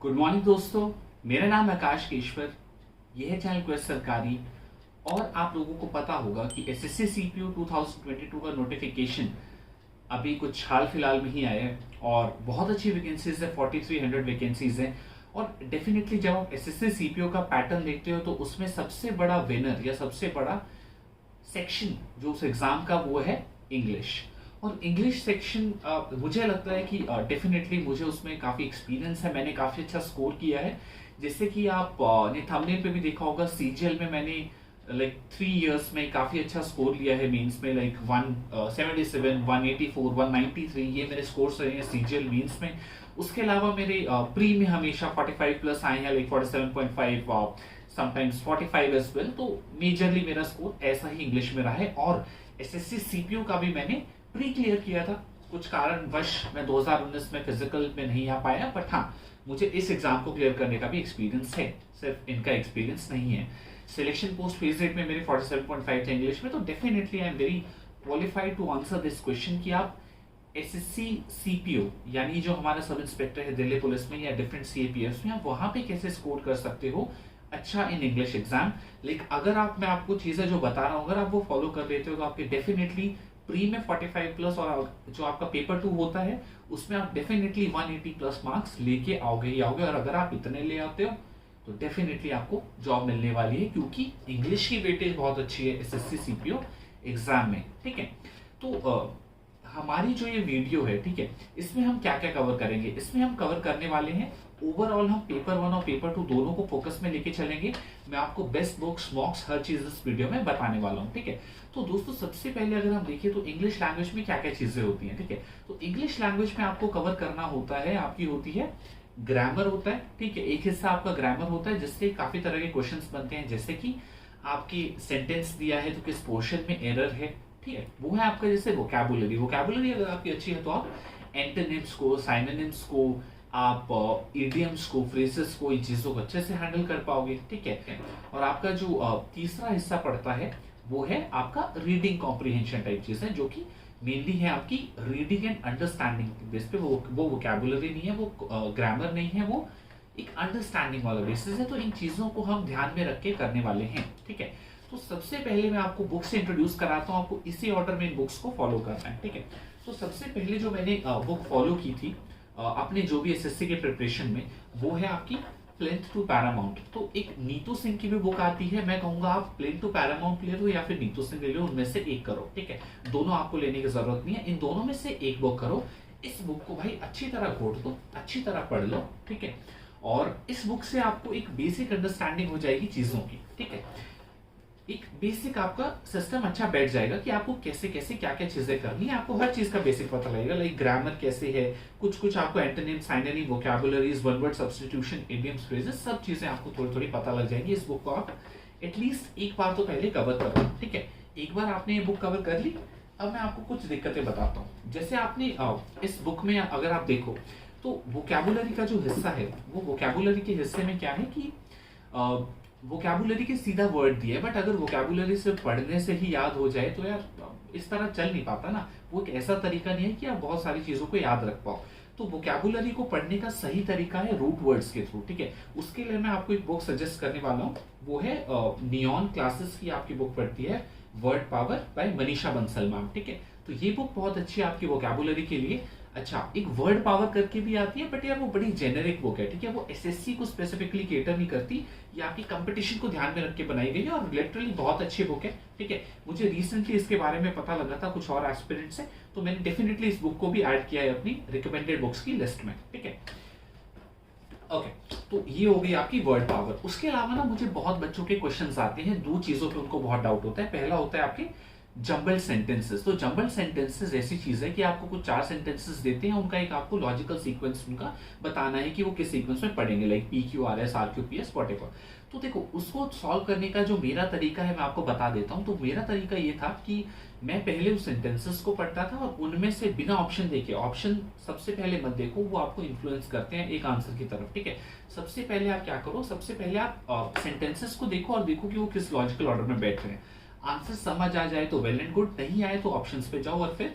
Good morning दोस्तों, मेरा नाम है आकाश केशवर। यह है चैनल क्वेस्ट सरकारी। और आप लोगों को पता होगा कि एसएससी सीपीयू 2022 का नोटिफिकेशन अभी कुछ हाल फिलहाल में ही आया है और बहुत अच्छी वैकेंसीज है, 4300 वैकेंसीज हैं। और डेफिनेटली जब आप एसएससी सीपीयू का पैटर्न देखते हो तो उसमें सबसे बड़ा विनर या सबसे बड़ा सेक्शन जो उस एग्जाम का वो है इंग्लिश। और इंग्लिश सेक्शन मुझे लगता है कि डेफिनेटली मुझे उसमें काफ़ी एक्सपीरियंस है, मैंने काफ़ी अच्छा स्कोर किया है। जैसे कि आप ने थंबनेल पे भी देखा होगा, सीजीएल में मैंने लाइक 3 इयर्स में काफ़ी अच्छा स्कोर लिया है। मेंस में लाइक 177, 184, 193 ये मेरे स्कोर्स रहे हैं सीजीएल मेंस में। उसके अलावा मेरे प्री में हमेशा 45 प्लस आए हैं, लाइक 47.5, समटाइम्स 45 एज वेल। तो मेजरली मेरा स्कोर ऐसा ही इंग्लिश में रहा है। और एसएससी सीपीयू का भी मैंने प्री क्लियर किया था। कुछ कारणवश मैं 2019 में फिजिकल में नहीं आ पाया, बट हाँ, मुझे इस एग्जाम को क्लियर करने का भी एक्सपीरियंस है, सिर्फ इनका एक्सपीरियंस नहीं है। सिलेक्शन पोस्ट फेज रेट में मेरे 47.5 थे इंग्लिश में, तो definitely I am very qualified to answer this question कि आप एसएससी सीपीओ यानी जो हमारा सब इंस्पेक्टर है दिल्ली पुलिस में या डिफरेंट सीएपीएफ में, आप वहां पे कैसे स्कोर कर सकते हो अच्छा इन इंग्लिश एग्जाम। लेकिन अगर मैं आपको चीजें जो बता रहा हूँ अगर आप वो फॉलो कर लेते हो तो आपके डेफिनेटली प्री में 45 प्लस और जो आपका पेपर 2 होता है उसमें आप डेफिनेटली 180 प्लस मार्क्स लेके आओगे ही आओगे। और अगर आप इतने ले आते हो तो डेफिनेटली आपको जॉब मिलने वाली है, क्योंकि इंग्लिश की वेटेज बहुत अच्छी है एसएससी सीपीओ एग्जाम में। ठीक है, तो हमारी जो ये वीडियो है, ठीक है, इसमें हम क्या क्या कवर करेंगे। इसमें हम कवर करने वाले हैं ओवरऑल, हम पेपर 1 और पेपर 2 दोनों को फोकस में लेके चलेंगे। मैं आपको बेस्ट बुक्स मॉक्स हर चीज इस वीडियो में बताने वाला हूँ। ठीक है, तो दोस्तों सबसे पहले अगर हम देखिए तो इंग्लिश लैंग्वेज में क्या क्या चीजें होती हैं। ठीक है, तो इंग्लिश लैंग्वेज में आपको कवर करना होता है, आपकी होती है ग्रामर होता है। ठीक है, एक हिस्सा आपका ग्रामर होता है जिससे काफी तरह के क्वेश्चंस बनते हैं, जैसे कि आपकी सेंटेंस दिया है तो किस पोर्शन में एरर है। ठीक है, वो है आपका जैसे वोकैबुलरी अगर आपकी अच्छी है तो आप एंटोनिम्स को, साइनोनिम्स को, आप इडियम्स को, फ्रेजेस को, इन चीजों को अच्छे से हैंडल कर पाओगे। ठीक है, और आपका जो तीसरा हिस्सा पड़ता है वो है आपका रीडिंग कॉम्प्रिहेंशन टाइप चीज है, जो कि मेनली है आपकी रीडिंग एंड अंडरस्टैंडिंग बेस पे। वो वोकैबुलरी नहीं है, वो ग्रामर नहीं है, वो एक अंडरस्टैंडिंग वाला बेसिस है। तो इन चीजों को हम ध्यान में रख के करने वाले हैं। ठीक है, तो सबसे पहले मैं आपको बुक से इंट्रोड्यूस कराता हूँ, आपको इसी ऑर्डर में इन बुक्स को फॉलो करना है। ठीक है, तो सबसे पहले जो मैंने बुक फॉलो की थी अपने जो भी एसएससी के प्रिपरेशन में, वो है आपकी प्लेन्थ टू पैरामाउंट। तो एक नीतू सिंह की भी बुक आती है, मैं कहूंगा आप प्लेन्थ टू पैरामाउंट ले लो या फिर नीतू सिंह ले लो, उनमें से एक करो। ठीक है, दोनों आपको लेने की जरूरत नहीं है, इन दोनों में से एक बुक करो। इस बुक को भाई अच्छी तरह घोट दो, अच्छी तरह पढ़ लो। ठीक है, और इस बुक से आपको एक बेसिक अंडरस्टैंडिंग हो जाएगी चीजों की। ठीक है, एक बेसिक आपका सिस्टम अच्छा बैठ जाएगा कि आपको कैसे कैसे क्या क्या चीजें करनी है, आपको हर चीज का बेसिक पता लगेगा। लाइक ग्रामर कैसे है, कुछ आपको antonym, synonym, vocabularies, one word substitution, idioms, phrases, सब चीजें आपको थोड़ी थोड़ी पता लग जाएगी। इस बुक को आप एटलीस्ट एक बार तो पहले कवर करो। ठीक है, एक बार आपने ये बुक कवर कर ली, अब मैं आपको कुछ दिक्कतें बताता हूँ। जैसे आपने इस बुक में अगर आप देखो तो वोकैबुलरी का जो हिस्सा है, वो वोकैबुलरी के हिस्से में क्या है कि वोकैबुलरी के सीधा वर्ड दिए, बट अगर वोकैबुलरी से पढ़ने से ही याद हो जाए तो यार इस तरह चल नहीं पाता ना। वो एक ऐसा तरीका नहीं है कि आप बहुत सारी चीजों को याद रख पाओ। तो वोकैबुलरी को पढ़ने का सही तरीका है रूट वर्ड्स के थ्रू। ठीक है, उसके लिए मैं आपको एक बुक सजेस्ट करने वाला हूँ, वो है नियॉन क्लासेस की आपकी बुक पढ़ती है word power bye Manisha Bansal ma'am. ठीक है, तो ये बुक बहुत अच्छी है आपकी वोकैबुलरी के लिए। अच्छा, एक वर्ड पावर करके भी आती है, बट यार वो बड़ी जेनेरिक बुक है। ठीक है, वो एसएससी को स्पेसिफिकली केटर नहीं करती, ये आपकी कंपटीशन को ध्यान में रख के बनाई गई है और लिटरली बहुत अच्छी बुक है। ठीक है, मुझे रिसेंटली इसके बारे में पता लगा था कुछ और एस्पिरेंट से, तो मैंने डेफिनेटली इस बुक को भी ऐड किया है अपनी रिकमेंडेड बुक्स की लिस्ट में। ठीक है, ओके, तो ये हो गई आपकी वर्ड पावर। उसके अलावा ना मुझे बहुत बच्चों के क्वेश्चंस आते हैं, दो चीजों पे उनको बहुत डाउट होता है। पहला होता है आपके जंबल सेंटेंसेस। तो जंबल सेंटेंसेस ऐसी चीज है कि आपको कुछ 4 सेंटेंसेस देते हैं, उनका एक आपको लॉजिकल सीक्वेंस उनका बताना है कि वो किस सीक्वेंस में पढ़ेंगे, like P Q R S R Q P S whatever. तो देखो, उसको सॉल्व करने का जो मेरा तरीका है मैं आपको बता देता हूँ। तो मेरा तरीका ये था कि मैं पहले उस सेंटेंसेस को पढ़ता था और उनमें से बिना ऑप्शन देखे, ऑप्शन सबसे पहले मत देखो, वो आपको इन्फ्लुएंस करते हैं एक आंसर की तरफ। ठीक है, सबसे पहले आप क्या करो, सबसे पहले आप सेंटेंसेस को देखो और देखो कि वो किस लॉजिकल ऑर्डर में बैठ रहे हैं। आंसर समझ आ जाए तो वेल एंड गुड, नहीं आए तो ऑप्शंस पे जाओ और फिर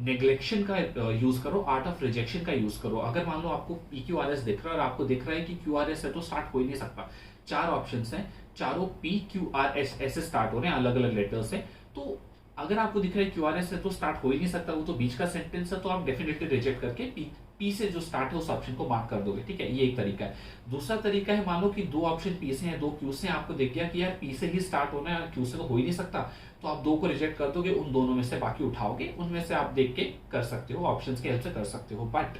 नेग्लेक्शन का यूज करो, आर्ट ऑफ रिजेक्शन का यूज करो। अगर मान लो आपको PQRS दिख रहा है और आपको दिख रहा है कि QRS है तो स्टार्ट हो ही नहीं सकता, 4 ऑप्शंस हैं, चारों PQRS ऐसे स्टार्ट हो रहे हैं अलग अलग लेटर से, तो अगर आपको दिख रहा है QRS है तो स्टार्ट हो ही नहीं सकता, वो तो बीच का सेंटेंस है, तो आप डेफिनेटली रिजेक्ट करके पी से जो स्टार्ट है उस ऑप्शन को मार्क कर दोगे। ठीक है, ये एक तरीका है। दूसरा तरीका है, मान लो कि 2 ऑप्शन पी से हैं, 2 क्यू से, आपको दिख गया कि यार पी से ही स्टार्ट होना है, क्यू से तो हो ही नहीं सकता, तो आप 2 को रिजेक्ट कर दोगे, उन दोनों में से बाकी उठाओगे, उनमें से आप देख के कर सकते हो, ऑप्शंस के हेल्प से कर सकते हो। बट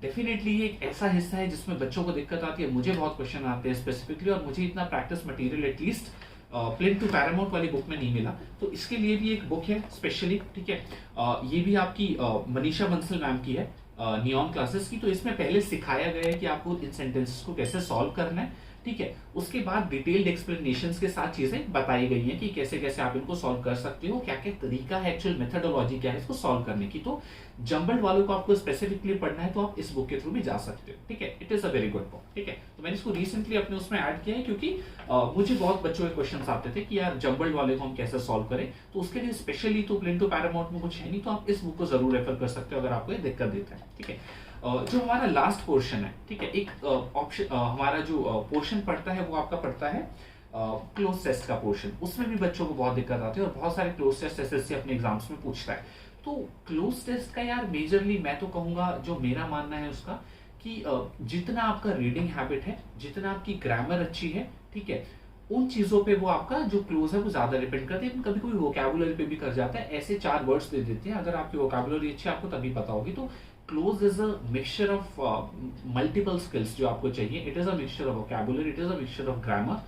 डेफिनेटली ये एक ऐसा हिस्सा है जिसमें बच्चों को दिक्कत आती है, मुझे बहुत क्वेश्चन आते हैं स्पेसिफिकली, और मुझे इतना practice material at least plain to Paramount वाली बुक में नहीं मिला, तो इसके लिए भी एक बुक है स्पेशली। ठीक है, ये भी आपकी मनीषा बंसल मैम की है, नियॉन क्लासेस की, तो इसमें पहले सिखाया गया है कि आपको इन सेंटेंसेस को कैसे सॉल्व करना है। ठीक है, उसके बाद डिटेल्ड एक्सप्लेनेशंस के साथ चीजें बताई गई हैं कि कैसे कैसे आप इनको सॉल्व कर सकते हो, क्या क्या तरीका है, एक्चुअल मेथडोलॉजी क्या है इसको सॉल्व करने की। तो जंबल्ड वालों को आपको स्पेसिफिकली पढ़ना है तो आप इस बुक के थ्रू भी जा सकते हो। ठीक है, it is a very good book. ठीक है, तो मैंने इसको रिसेंटली अपने उसमें ऐड किया है, क्योंकि मुझे बहुत बच्चों के क्वेश्चन आते थे कि यार जंबल्ड वाले को हम कैसे सॉल्व करें, तो उसके लिए स्पेशली तो प्लेन टू पैरामाउंट में कुछ है नहीं, तो आप इस बुक को जरूर रेफर कर सकते हो अगर आपको ये दिक्कत देता है। ठीक है, जो हमारा लास्ट पोर्शन है, ठीक है, एक ऑप्शन हमारा जो पोर्शन पड़ता है वो आपका पड़ता है क्लोज टेस्ट का पोर्शन। उसमें भी बच्चों को बहुत दिक्कत आती है और बहुत सारे क्लोज टेस्ट एसएससी अपने एग्जाम्स में पूछता है। तो क्लोज टेस्ट का यार मेजरली मैं तो कहूंगा, जो मेरा मानना है उसका, कि जितना आपका रीडिंग हैबिट है, जितना आपकी ग्रामर अच्छी है, ठीक है, उन चीजों पे वो आपका जो क्लोज है वो ज्यादा डिपेंड करती है। कभी कभी वोकैबुलरी पे भी कर जाता है, ऐसे 4 वर्ड्स दे देते हैं, अगर आपकी वोकैबुलरी अच्छी आपको तभी पता होगी। तो close is a mixture of multiple skills जो आपको चाहिए। It is a mixture of vocabulary, it is a mixture of grammar,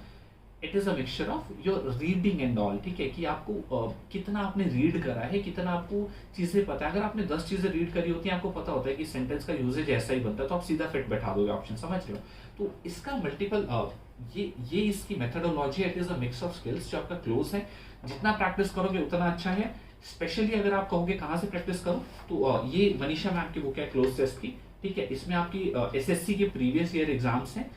it is a mixture of your reading and all. ठीक है, कि आपको कितना आपने रीड करा है, कितना आपको चीजें पता है। अगर आपने 10 चीजें रीड करी होती हैं, आपको पता होता है कि सेंटेंस का यूजेज ऐसा ही बनता है, तो आप सीधा फिट बैठा दोगे ऑप्शन, समझ रहे हो। तो इसका मल्टीपल ये इसकी methodology, it is a mix of skills जो आपका क्लोज है। जितना प्रैक्टिस करोगे उतना अच्छा है। स्पेशली अगर आप कहोगे कहाँ से प्रैक्टिस करो, तो ये मनीषा मैम की बुक है क्लोज टेस्ट की। ठीक है, इसमें आपकी एसएससी के प्रीवियस ईयर एग्जाम्स हैं,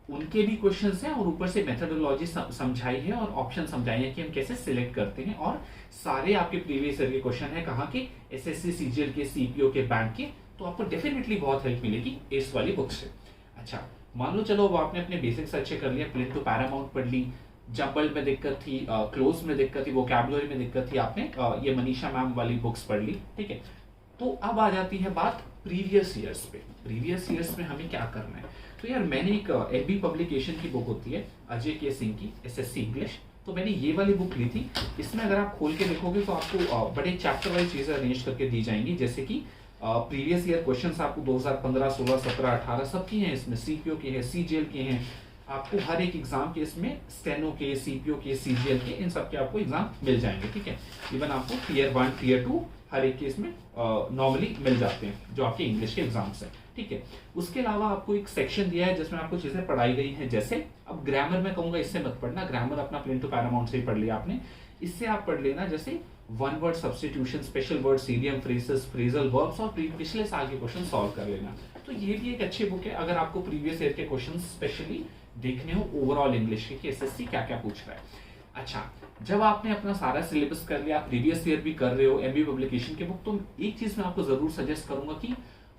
उनके भी क्वेश्चंस हैं, और ऊपर से मेथडोलॉजी समझाई है और ऑप्शन समझाई है कि हम कैसे सिलेक्ट करते हैं, और सारे आपके प्रीवियस ईयर के क्वेश्चन है कहाँ के, एसएससी सीजीएल के, सीपीओ के, बैंक के। तो आपको डेफिनेटली बहुत हेल्प मिलेगी इस वाली बुक से। अच्छा, मान लो चलो अब आपने अपने बेसिक्स अच्छे कर लिया, प्लेन टू पैरामाउंट पढ़ ली, जंबल में दिक्कत थी, क्लोज में दिक्कत थी, वोकैबुलरी में दिक्कत थी, आपने ये मनीषा मैम वाली बुक्स पढ़ ली। ठीक है, तो अब आ जाती है बात प्रीवियस ईयर्स पे। प्रीवियस ईयर्स में हमें क्या करना है, तो यार मैंने एक एलबी पब्लिकेशन की बुक होती है अजय के सिंह की, एसएससी इंग्लिश, तो मैंने ये वाली बुक ली थी। इसमें अगर आप खोल के देखोगे तो आपको बड़े चैप्टर वाइज चीजें अरेंज करके दी जाएंगी, जैसे कि प्रीवियस ईयर क्वेश्चंस आपको 2015, 16, 17, 18 सबकी हैं इसमें, सीपीओ के हैं, सीजीएल के हैं, आपको हर एक एग्जाम के इसमें स्टेनो के, सीपीओ के, सीजीएल के, इन सब के आपको एग्जाम मिल जाएंगे। ठीक है, इवन आपको टीयर 1, टीयर 2 हर एक के इसमें नॉर्मली मिल जाते हैं जो आपके इंग्लिश के एग्जाम्स हैं। ठीक है, उसके अलावा आपको एक सेक्शन दिया है जिसमें आपको चीजें पढ़ाई गई हैं, जैसे अब ग्रामर में कहूंगा इससे मत पढ़ना, ग्रामर अपना प्लेन टू पैरामाउंट से ही पढ़ लिया आपने, इससे आप पढ़ लेना जैसे one word substitution, special word, idiom, phrases, phrasal verbs, और पिछले साल के क्वेश्चन सॉल्व कर लेना। तो ये भी एक अच्छी बुक है अगर आपको प्रीवियस ईयर के क्वेश्चन स्पेशली देखने हो ओवरऑल इंग्लिश के, एसएससी क्या क्या पूछ रहा है। अच्छा, जब आपने अपना सारा सिलेबस कर लिया, प्रीवियस ईयर भी कर रहे हो, एमबी पब्लिकेशन के बुक, तो एक चीज मैं आपको जरूर सजेस्ट करूंगा कि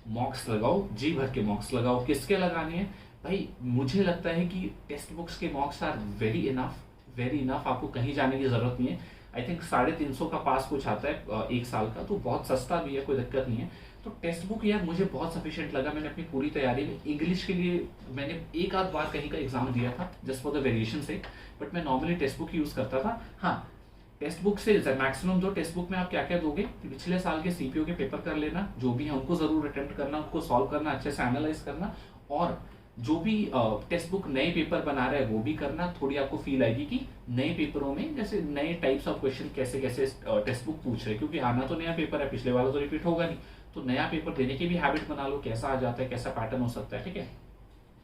मॉक्स लगाओ, जी भर के मॉक्स लगाओ। किसके लगाने हैं भाई, मुझे लगता है कि टेक्स्ट बुक्स के मॉक्स आर वेरी इनफ, आपको कहीं जाने की जरूरत नहीं है। आई थिंक 350 का पास कुछ आता है 1 साल का, तो बहुत सस्ता भी है, कोई दिक्कत नहीं है। तो टेक्स्ट बुक यार मुझे बहुत सफिशिएंट लगा। मैंने अपनी पूरी तैयारी में इंग्लिश के लिए मैंने एक आध बार कहीं का एग्जाम दिया था जस्ट फॉर द वेरिएशन से, बट मैं नॉर्मली टेक्स्ट बुक यूज करता था। हाँ, टेक्स्ट बुक से मैक्सिमम दो, टेक्स्ट बुक में आप क्या क्या दोगे, पिछले साल के सीपीओ के पेपर कर लेना, जो भी है उनको जरूर अटेम्प्ट करना, उनको सॉल्व करना, अच्छे से एनालाइज करना, और जो भी टेक्स्ट बुक नए पेपर बना रहा है वो भी करना। थोड़ी आपको फील आएगी कि नए पेपरों में जैसे नए टाइप्स ऑफ क्वेश्चन कैसे कैसे टेक्स्ट बुक पूछ रहे हैं, क्योंकि आना तो नया पेपर है, पिछले वाला तो रिपीट होगा नहीं, तो नया पेपर देने की भी हैबिट बना लो, कैसा आ जाता है, कैसा पैटर्न हो सकता है। ठीक है,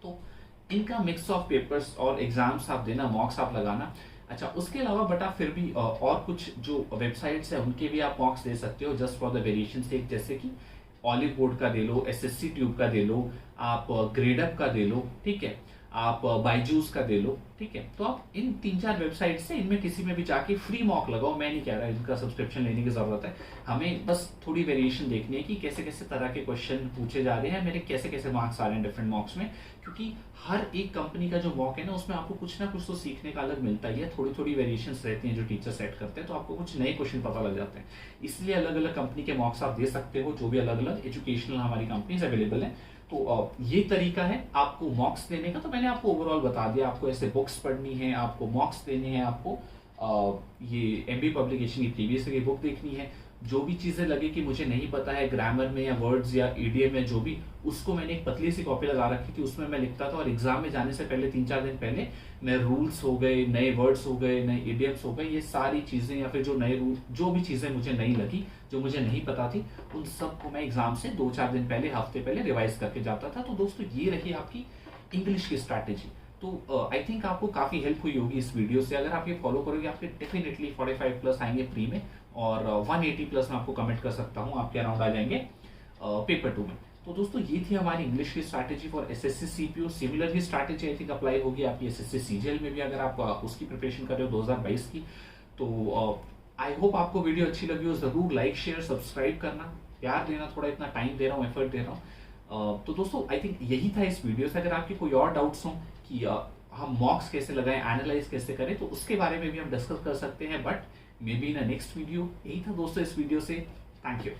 तो इनका मिक्स ऑफ पेपर्स और एग्जाम्स आप देना, मॉक्स आप लगाना। अच्छा, उसके अलावा बट आप फिर भी और कुछ जो वेबसाइट्स है उनके भी आप मॉक्स दे सकते हो जस्ट फॉर द वेरिएशन से, जैसे कि ऑलिव बोर्ड का दे लो, एसएससी ट्यूब का दे लो, आप ग्रेडअप का दे लो। ठीक है, आप बायजूस का दे लो, ठीक है। तो आप इन 3-4 वेबसाइट से इनमें किसी में भी जाके फ्री मॉक लगाओ। मैं नहीं कह रहा इनका सब्सक्रिप्शन लेने की जरूरत है, हमें बस थोड़ी वेरिएशन देखनी है कि कैसे कैसे तरह के क्वेश्चन पूछे जा रहे हैं, मेरे कैसे कैसे मार्क्स आ रहे हैं डिफरेंट मॉक्स में। क्योंकि हर एक कंपनी का जो मॉक है ना, उसमें आपको कुछ ना कुछ तो सीखने का अलग मिलता ही है, थोड़ी थोड़ी वेरिएशंस रहती हैं जो टीचर सेट करते हैं, तो आपको कुछ नए क्वेश्चन पता लग जाते हैं। इसलिए अलग अलग कंपनी के मॉक्स आप दे सकते हो, जो भी अलग अलग एजुकेशनल हमारी कंपनीज अवेलेबल है। तो ये तरीका है आपको मॉक्स देने का। तो मैंने आपको ओवरऑल बता दिया, आपको ऐसे बुक्स पढ़नी है, आपको मॉक्स देने हैं, आपको ये एमबी पब्लिकेशन की प्रीवियस की बुक देखनी है। जो भी चीजें लगे कि मुझे नहीं पता है ग्रामर में या वर्ड्स या ईडीएम में जो भी, उसको मैंने एक पतली सी कॉपी लगा रखी थी, उसमें मैं लिखता था। और एग्जाम में जाने से पहले 3-4 दिन पहले मैं रूल्स हो गए, नए वर्ड्स हो गए, नए ईडीएम्स हो गए, ये सारी चीजें या फिर जो नए रूल, जो भी चीजें मुझे नहीं लगी, जो मुझे नहीं पता थी, उन सबको मैं एग्जाम से 2-4 दिन पहले, हफ्ते पहले रिवाइज करके जाता था। तो दोस्तों ये रही आपकी इंग्लिश की स्ट्रैटेजी। तो आई थिंक आपको काफी हेल्प हुई होगी इस वीडियो से। अगर आप ये फॉलो करोगे, आपके डेफिनेटली 45 प्लस आएंगे प्री में, और 180 प्लस में आपको कमेंट कर सकता हूँ आपके अराउंड आ जाएंगे पेपर 2 में। तो दोस्तों ये थी हमारी इंग्लिश की strategy for SSC CPO. Similar he strategy I think apply होगी आपकी एसएससी सीजीएल में भी, अगर आप उसकी प्रिपरेशन कर रहे हो 2022 की। तो आई होप आपको वीडियो अच्छी लगी हो। जरूर लाइक शेयर सब्सक्राइब करना, प्यार देना, थोड़ा इतना टाइम दे रहा हूँ, एफर्ट दे रहा हूँ। तो दोस्तों आई थिंक यही था इस वीडियो से। अगर आपके कोई और डाउट्स हो कि हम मॉक्स कैसे लगाएं, एनालाइज कैसे करें, तो उसके बारे में भी हम डिस्कस कर सकते हैं, but may be in next video. यही था दोस्तों इस वीडियो से। Thank you.